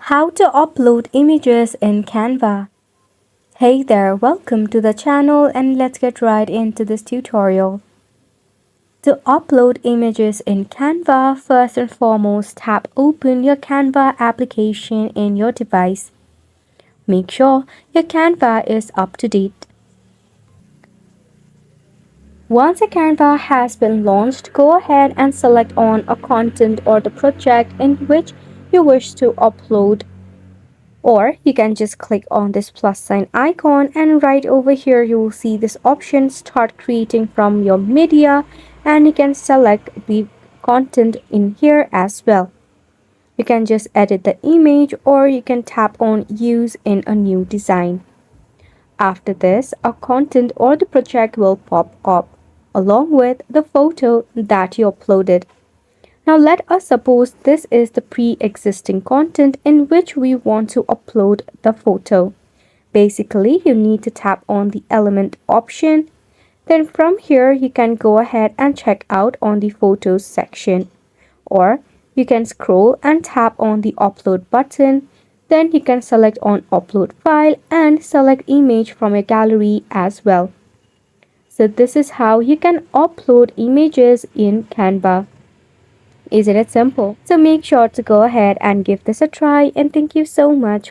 How to upload images in Canva. Hey there, welcome to the channel and let's get right into this tutorial. To upload images in Canva, first and foremost tap open your Canva application in your device. Make sure your Canva is up to date. Once a Canva has been launched, go ahead and select on a content or the project in which you wish to upload. Or you can just click on this plus sign icon and right over here you will see this option start creating from your media, and you can select the content in here as well. You can just edit the image or you can tap on use in a new design. After this, a content or the project will pop up along with the photo that you uploaded. Now let us suppose this is the pre-existing content in which we want to upload the photo. Basically, you need to tap on the element option. Then from here, you can go ahead and check out on the photos section. Or you can scroll and tap on the upload button. Then you can select on upload file and select image from your gallery as well. So this is how you can upload images in Canva. Isn't it simple? So make sure to go ahead and give this a try, and thank you so much.